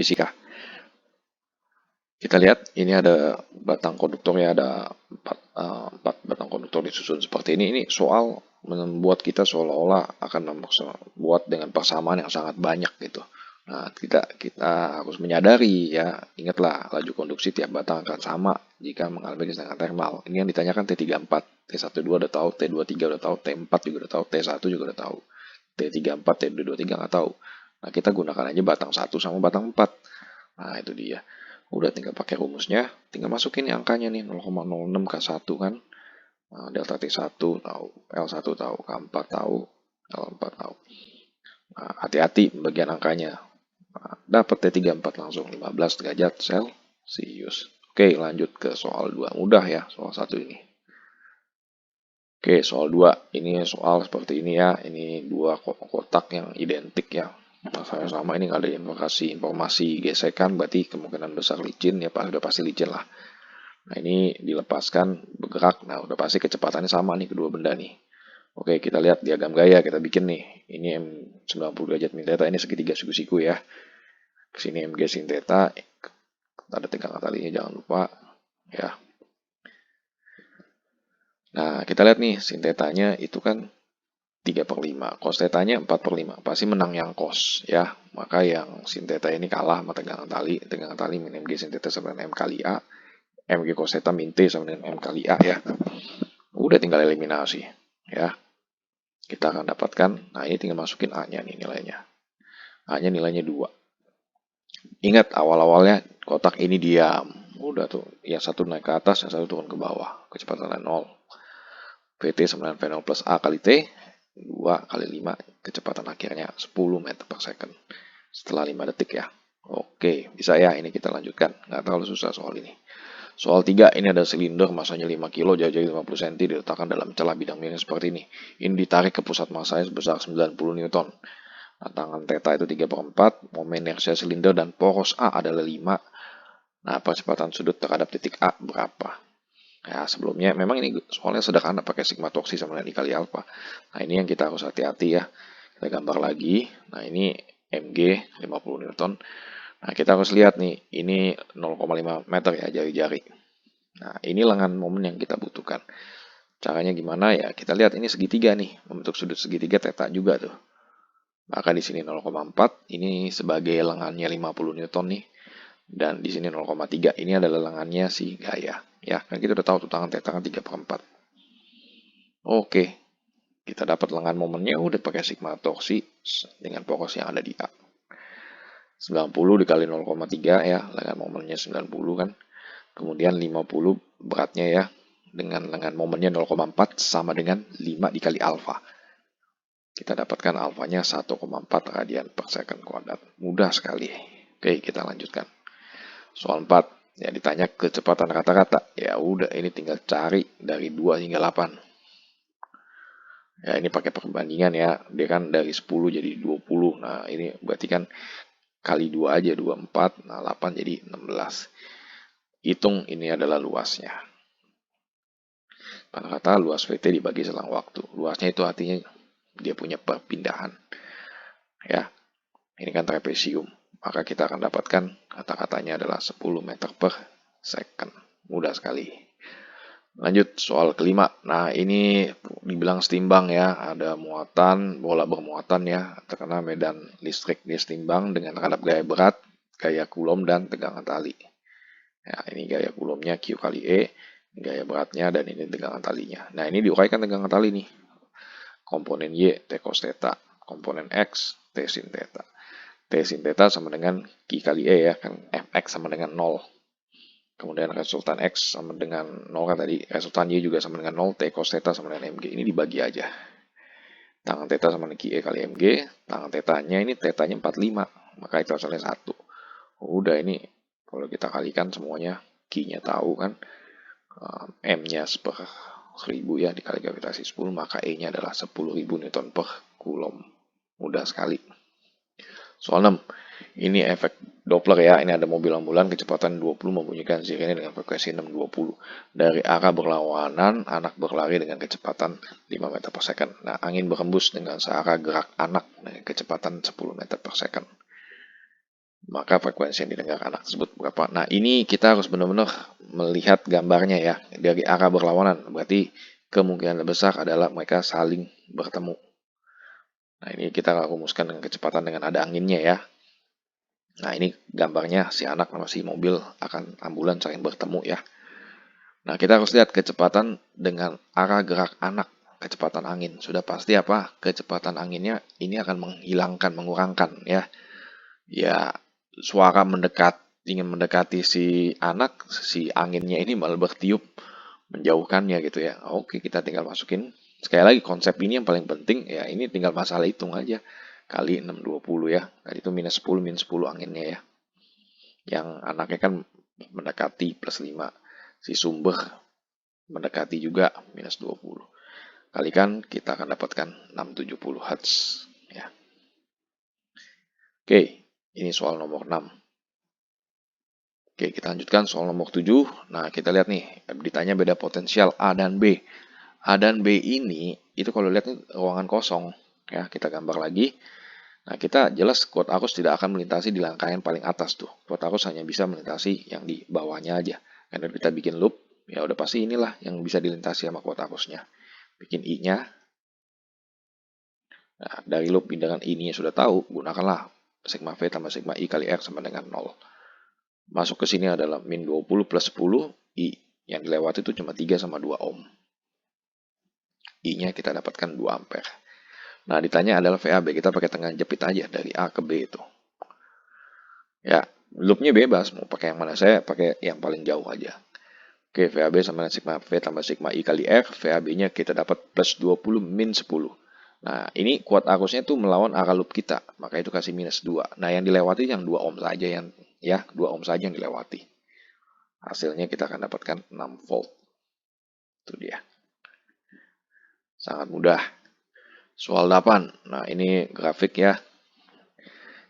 fisika. Kita lihat ini ada batang konduktor ya, ada empat batang konduktor disusun seperti ini. Ini soal membuat kita seolah-olah akan membuat dengan persamaan yang sangat banyak gitu. Nah, kita harus menyadari ya, ingatlah laju konduksi tiap batang akan sama jika mengalami kesenjangan thermal. Ini yang ditanyakan T34, T12 udah tahu, T23 udah tahu, T4 juga udah tahu, T1 juga udah tahu, T34, T23 nggak tahu. Nah, kita gunakan aja batang 1 sama batang 4. Nah, itu dia. Udah tinggal pakai rumusnya, tinggal masukin nih angkanya nih 0,06 K1 kan. Nah, delta T1 tahu, L1 tahu, K4 tahu, L4 tahu. Nah, hati-hati bagian angkanya. Nah, dapat T34 langsung 15 derajat Celcius. Oke, lanjut ke soal 2. Mudah ya soal 1 ini. Oke, soal 2. Ini soal seperti ini ya. Ini dua kotak yang identik ya. Masalahnya sama ini nggak ada informasi gesekan, berarti kemungkinan besar licin ya, udah pasti licin lah. Nah, ini dilepaskan bergerak. Nah, udah pasti kecepatannya sama nih kedua benda nih. Oke, kita lihat diagram gaya kita bikin nih. Ini M90 derajat min theta, ini segitiga siku-siku ya. Kesini MG sin theta, ada tegangan talinya jangan lupa ya. Nah, kita lihat nih sin tetanya itu kan 3/5, cos tetanya 4/5, pasti menang yang cos ya. Maka yang sin theta ini kalah sama tegangan tali min MG sin theta sama dengan M kali A, MG cos theta min T sama dengan M kali A ya. Udah tinggal eliminasi ya. Kita akan dapatkan, nah ini tinggal masukin A-nya nih nilainya. A-nya nilainya 2. Ingat awal-awalnya kotak ini diam. Udah tuh, yang satu naik ke atas, yang satu turun ke bawah. Kecepatannya 0. PT sama dengan V0 plus A kali T, 2 kali 5, kecepatan akhirnya 10 meter per second. Setelah 5 detik ya. Oke, bisa ya, ini kita lanjutkan. Nggak terlalu susah soal ini. Soal 3, ini ada silinder masanya 5 kg, jauh-jauh 50 cm, diletakkan dalam celah bidang miring seperti ini. Ini ditarik ke pusat masanya sebesar 90 Newton. Nah, tangan theta itu 3/4, momen inersia silinder dan poros A adalah 5. Nah, percepatan sudut terhadap titik A berapa? Ya, sebelumnya memang ini soalnya sederhana pakai sigma toksi sama dengan dikali alfa. Nah, ini yang kita harus hati-hati ya. Kita gambar lagi. Nah, ini MG 50 Newton. Nah, kita harus lihat nih, ini 0,5 meter ya jari-jari. Nah, ini lengan momen yang kita butuhkan. Caranya gimana ya? Kita lihat ini segitiga nih, membentuk sudut segitiga theta juga tuh. Maka di sini 0,4, ini sebagai lengannya 50 Newton nih. Dan di sini 0,3, ini adalah lengannya si gaya. Ya, kan kita udah tahu tuh tangan theta kan 3/4. Oke, kita dapat lengan momennya udah pakai sigma toksi dengan poros yang ada di A. 90 dikali 0,3 ya, lengan momennya 90 kan. Kemudian 50 beratnya ya, dengan lengan momennya 0,4 sama dengan 5 dikali alfa. Kita dapatkan alfanya 1,4 radian per second kuadrat. Mudah sekali. Oke, kita lanjutkan. Soal 4, ya ditanya kecepatan rata-rata. Ya udah, ini tinggal cari dari 2 hingga 8. Ya, ini pakai perbandingan ya. Dia kan dari 10 jadi 20. Nah, ini berarti kan kali 2 aja, 24. Nah, 8 jadi 16. Hitung ini adalah luasnya. Rata-rata luas VT dibagi selang waktu. Luasnya itu artinya dia punya perpindahan. Ya, ini kan trapesium. Maka kita akan dapatkan kata-katanya adalah 10 meter per second. Mudah sekali. Lanjut soal kelima. Nah, ini dibilang setimbang ya. Ada muatan, bola bermuatan ya. Terkena medan listrik. Dia setimbang dengan terhadap gaya berat, gaya kulom, dan tegangan tali. Ya, ini gaya kulomnya Q kali E, gaya beratnya, dan ini tegangan talinya. Nah, ini diuraikan tegangan tali nih. Komponen Y, T cos theta. Komponen X, T sin theta. T sin theta sama dengan Q kali E ya, kan Fx sama dengan 0. Kemudian resultan X sama dengan 0 kan tadi, resultan Y juga sama dengan 0, T cos theta sama dengan Mg. Ini dibagi aja. Tangan theta sama dengan Q E kali Mg, tangan tetanya ini tetanya 45, maka itu hasilnya 1. Udah ini, kalau kita kalikan semuanya, Q-nya tahu kan, M-nya per 1000 ya, dikali gravitasi 10, maka E-nya adalah 10.000 Newton per Coulomb. Mudah sekali. Soal 6, ini efek Doppler ya, ini ada mobil ambulan kecepatan 20 membunyikan sirene dengan frekuensi 620. Dari arah berlawanan, anak berlari dengan kecepatan 5 meter per second. Nah, angin berhembus dengan searah gerak anak dengan kecepatan 10 meter per second. maka frekuensi yang didengar anak tersebut berapa. Nah, ini kita harus benar-benar melihat gambarnya ya, dari arah berlawanan. Berarti kemungkinan besar adalah mereka saling bertemu. Nah, ini kita rumuskan dengan kecepatan dengan ada anginnya ya. Nah, ini gambarnya si anak sama si mobil akan ambulan saling bertemu ya. Nah, kita harus lihat kecepatan dengan arah gerak anak, kecepatan angin. Sudah pasti apa? Kecepatan anginnya ini akan menghilangkan, mengurangkan ya. Ya, suara ingin mendekati si anak, si anginnya ini malah bertiup menjauhkannya gitu ya. Oke, kita tinggal masukin. Sekali lagi konsep ini yang paling penting ya, ini tinggal masalah hitung aja. Kali 620 ya. Tadi itu minus 10 anginnya ya. Yang anaknya kan mendekati plus 5. Si sumber mendekati juga minus 20. Kalikan kita akan dapatkan 670 Hz ya. Oke, ini soal nomor 6. Oke, kita lanjutkan soal nomor 7. Nah, kita lihat nih, ditanya beda potensial A dan B. A dan B ini, itu kalau lihat nih, ruangan kosong. Ya, kita gambar lagi. Nah, kita jelas kuat arus tidak akan melintasi di rangkaian paling atas tuh. Kuat arus hanya bisa melintasi yang di bawahnya aja. Karena kita bikin loop, ya udah pasti inilah yang bisa dilintasi sama kuat arusnya. Bikin I-nya. Nah, dari loop dengan I-nya sudah tahu, gunakanlah sigma V tambah sigma I kali R sama dengan 0. Masuk ke sini adalah min 20 plus 10, I yang dilewati itu cuma 3 sama 2 ohm. I-nya kita dapatkan 2 ampere. Nah, ditanya adalah VAB, kita pakai tengah jepit aja dari A ke B itu. Ya, loopnya bebas, mau pakai yang mana, saya pakai yang paling jauh aja. Oke, VAB sama dengan sigma V tambah sigma I kali R, VAB-nya kita dapat plus 20 min 10. Nah, ini kuat arusnya itu melawan arah loop kita, maka itu kasih minus 2. Nah, yang dilewati yang 2 ohm saja, 2 ohm saja yang dilewati. Hasilnya kita akan dapatkan 6 volt. Itu dia. Sangat mudah. Soal 8. Nah, ini grafik ya.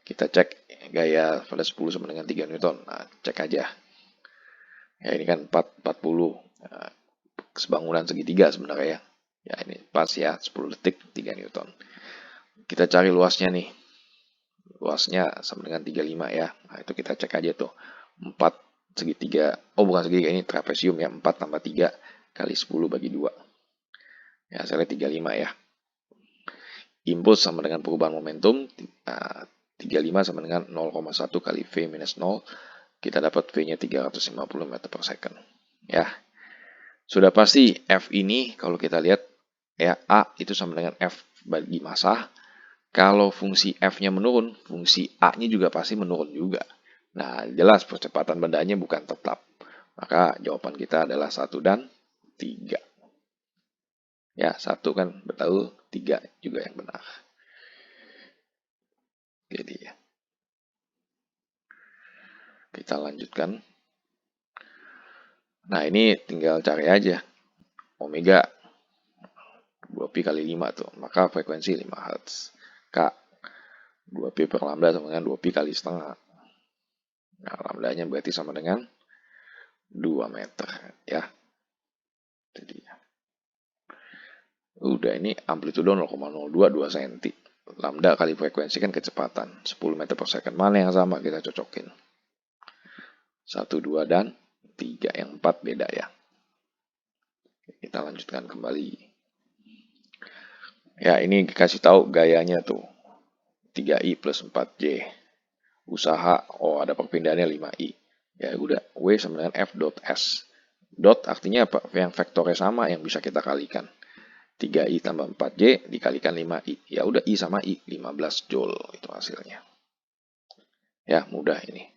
Kita cek gaya pada 10 sama dengan 3 Newton. Nah, cek aja. Ya, ini kan 40. Nah, sebangunan segitiga sebenarnya ya. Ya, ini pas ya, 10 detik 3 Newton. Kita cari luasnya nih. Luasnya sama dengan 35 ya. Nah, itu kita cek aja tuh. 4 segitiga. Oh, bukan segitiga, ini trapesium ya. 4 tambah 3 kali 10 bagi 2. Ya, hasilnya 35 ya. Impuls sama dengan perubahan momentum. 35 sama dengan 0,1 kali V minus 0. Kita dapat V-nya 350 meter per second. Ya, sudah pasti F ini kalau kita lihat ya, A itu sama dengan F bagi massa. Kalau fungsi F-nya menurun, fungsi A-nya juga pasti menurun juga. Nah, jelas percepatan bendanya bukan tetap. Maka jawaban kita adalah 1 dan 3. Ya, 1 kan betul, 3 juga yang benar. Jadi ya. Kita lanjutkan. Nah, ini tinggal cari aja. Omega 2pi kali 5 tuh. Maka frekuensi 5 Hz. K 2pi per lambda sama dengan 2pi kali setengah. Nah, lambdanya berarti sama dengan 2 meter ya. Jadi udah, ini amplitudo 0,022 cm. Lambda kali frekuensi kan kecepatan 10 meter per second. Mana yang sama kita cocokin. 1, 2, dan 3. Yang 4 beda ya. Kita lanjutkan kembali. Ya, ini dikasih tahu gayanya tuh. 3i plus 4j. Usaha, ada perpindahannya 5i. Ya udah, W sama dengan F dot S. Dot artinya apa? Yang vektornya sama yang bisa kita kalikan. 3i tambah 4j dikalikan 5i. Ya udah, I sama I, 15 joule itu hasilnya. Ya, mudah ini.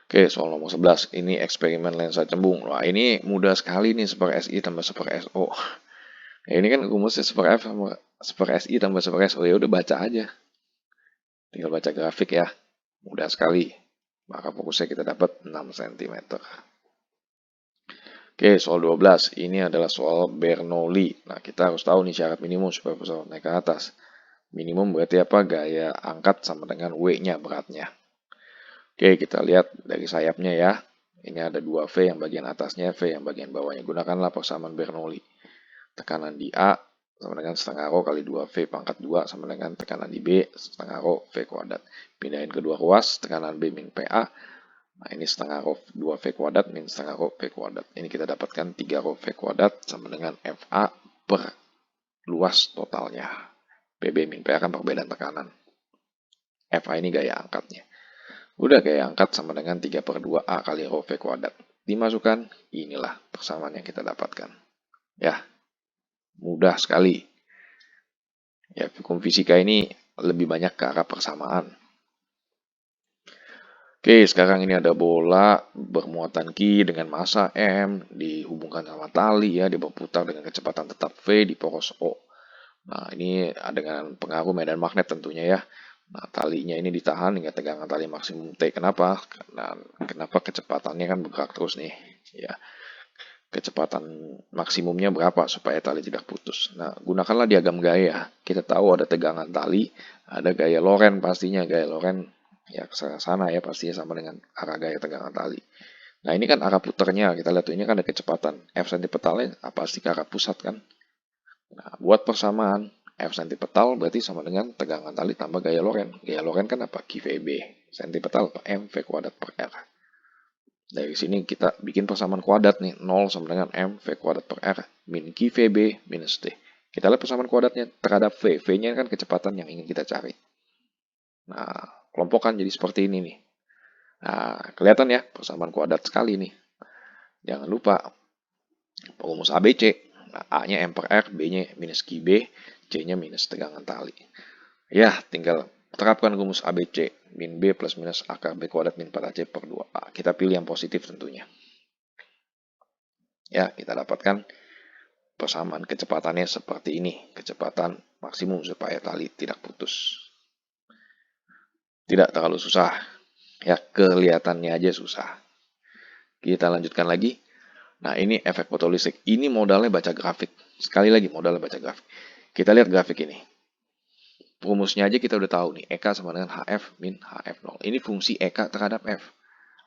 Oke, soal nomor 11. Ini eksperimen lensa cembung. Wah, ini mudah sekali nih, super SI tambah super SO. Ya, ini kan rumusnya super F sama super SI tambah super SO. Ya udah, baca aja. Tinggal baca grafik ya. Mudah sekali. Maka fokusnya kita dapat 6 cm. Oke, soal 12. Ini adalah soal Bernoulli. Nah, kita harus tahu nih syarat minimum supaya pesawat naik ke atas. Minimum berarti apa? Gaya angkat sama dengan W-nya, beratnya. Oke, kita lihat dari sayapnya ya. Ini ada 2 V yang bagian atasnya, V yang bagian bawahnya. Gunakanlah persamaan Bernoulli. Tekanan di A sama dengan setengah rho kali 2V pangkat 2 sama dengan tekanan di B setengah rho V kuadrat. Pindahin kedua ruas, tekanan B min PA. Nah, ini setengah rho 2V kuadrat min setengah rho V kuadrat. Ini kita dapatkan 3 rho V kuadrat sama dengan FA per luas totalnya. PB min PA kan perbedaan tekanan. FA ini gaya angkatnya. Udah gaya angkat sama dengan 3/2A kali rho V kuadrat. Dimasukkan, inilah persamaan yang kita dapatkan. Ya, mudah sekali. Ya, hukum fisika ini lebih banyak ke arah persamaan. Oke, sekarang ini ada bola bermuatan Q dengan massa M dihubungkan sama tali ya, dia berputar dengan kecepatan tetap V di poros O. Nah, ini dengan pengaruh medan magnet tentunya ya. Nah, talinya ini ditahan hingga tegangan tali maksimum T. Kenapa? Nah, kenapa kecepatannya kan bergerak terus nih? Ya, kecepatan maksimumnya berapa supaya tali tidak putus. Nah, gunakanlah diagram gaya. Kita tahu ada tegangan tali, ada gaya Lorentz pastinya. Gaya Lorentz ya ke sana ya, pastinya sama dengan arah gaya tegangan tali. Nah, ini kan arah putarnya. Kita lihat tuh, ini kan ada kecepatan F sentipetalnya pasti ke arah pusat kan. Nah, buat persamaan F sentipetal berarti sama dengan tegangan tali tambah gaya Lorentz. Gaya Lorentz kan apa? QVB. Sentipetal mv kuadrat per R. Dari sini kita bikin persamaan kuadrat nih. 0 sama dengan mv kuadrat per R min QVB minus T. Kita lihat persamaan kuadratnya terhadap V. V-nya kan kecepatan yang ingin kita cari. Nah, kelompokkan jadi seperti ini nih. Nah, kelihatan ya persamaan kuadrat sekali nih. Jangan lupa rumus ABC. Nah, A-nya M per R, B-nya minus QB, C-nya minus tegangan tali. Ya, tinggal terapkan rumus ABC. Min B plus minus akar B kuadrat min 4AC per 2A. Kita pilih yang positif tentunya. Ya, kita dapatkan persamaan kecepatannya seperti ini. Kecepatan maksimum supaya tali tidak putus. Tidak terlalu susah. Ya, kelihatannya aja susah. Kita lanjutkan lagi. Nah, ini efek fotolistrik. Ini modalnya baca grafik. Sekali lagi modalnya baca grafik. Kita lihat grafik ini. Rumusnya aja kita udah tahu nih. EK sama dengan HF min HF0. Ini fungsi EK terhadap F.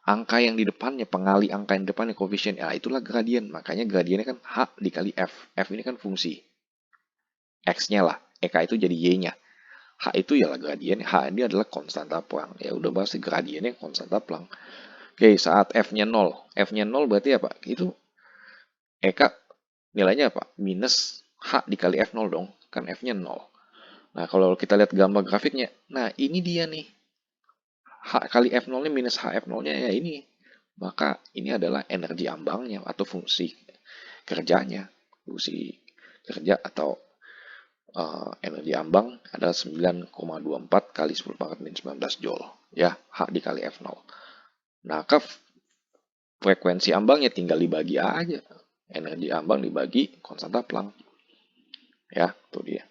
Angka yang di depannya, pengali angka yang di depannya koefisien. Ya, itulah gradien. Makanya gradiennya kan H dikali F. F ini kan fungsi. X-nya lah. EK itu jadi Y-nya. H itu ya lah gradien. H ini adalah konstanta Planck. Ya udah pasti gradiennya konstanta Planck. Oke, saat F-nya 0. F-nya 0 berarti apa? Itu EK nilainya apa? Minus H dikali F0 dong. Kan F-nya 0. Nah, kalau kita lihat gambar grafiknya. Nah, ini dia nih. H kali F0-nya minus HF0-nya ya ini. Maka ini adalah energi ambangnya atau fungsi kerjanya. Fungsi kerja atau energi ambang adalah 9,24 kali 10 pangkat min 19 Joule. Ya, H dikali F0. Nah, frekuensi ambangnya tinggal dibagi aja. Energi ambang dibagi konstanta Planck. Ya, itu dia.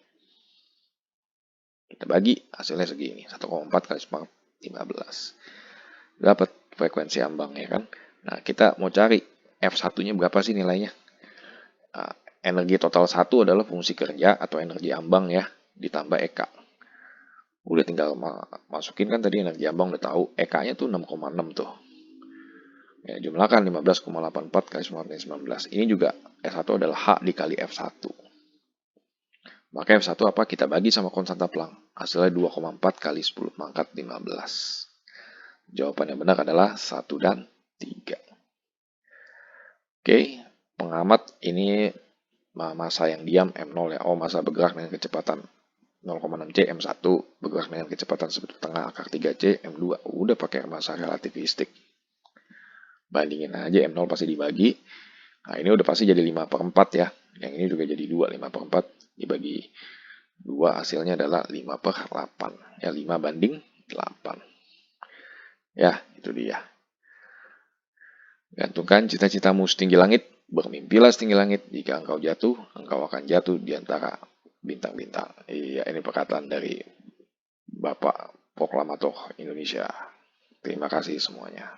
Kita bagi, hasilnya segini. 1,4 kali 10 pangkat 15. Dapat frekuensi ambang ya kan. Nah, kita mau cari F1-nya berapa sih nilainya. Nah, energi total 1 adalah fungsi kerja atau energi ambang ya, ditambah EK. Udah tinggal masukin kan tadi energi ambang udah tahu. EK-nya tuh 6,6 tuh. Ya, jumlahkan 15,84 kali 19. Ini juga F1 adalah H dikali F1. Maka F1 apa? Kita bagi sama konstanta Planck. Hasilnya 2,4 kali 10 pangkat 15. Jawaban yang benar adalah 1 dan 3. Oke, pengamat ini massa yang diam M0 ya. Oh, massa bergerak dengan kecepatan 0,6 C M1 bergerak dengan kecepatan 1,5 akar 3 C M2. Udah pakai massa relativistik. Bandingin aja M0 pasti dibagi. Nah, ini udah pasti jadi 5/4 ya. Yang ini juga jadi 2, 5/4 dibagi 2 hasilnya adalah 5/8. Ya, 5 banding 8. Ya, itu dia. Gantungkan cita-citamu setinggi langit, bermimpilah setinggi langit. Jika engkau jatuh, engkau akan jatuh di antara bintang-bintang. Iya, ini perkataan dari Bapak Proklamator Indonesia. Terima kasih semuanya.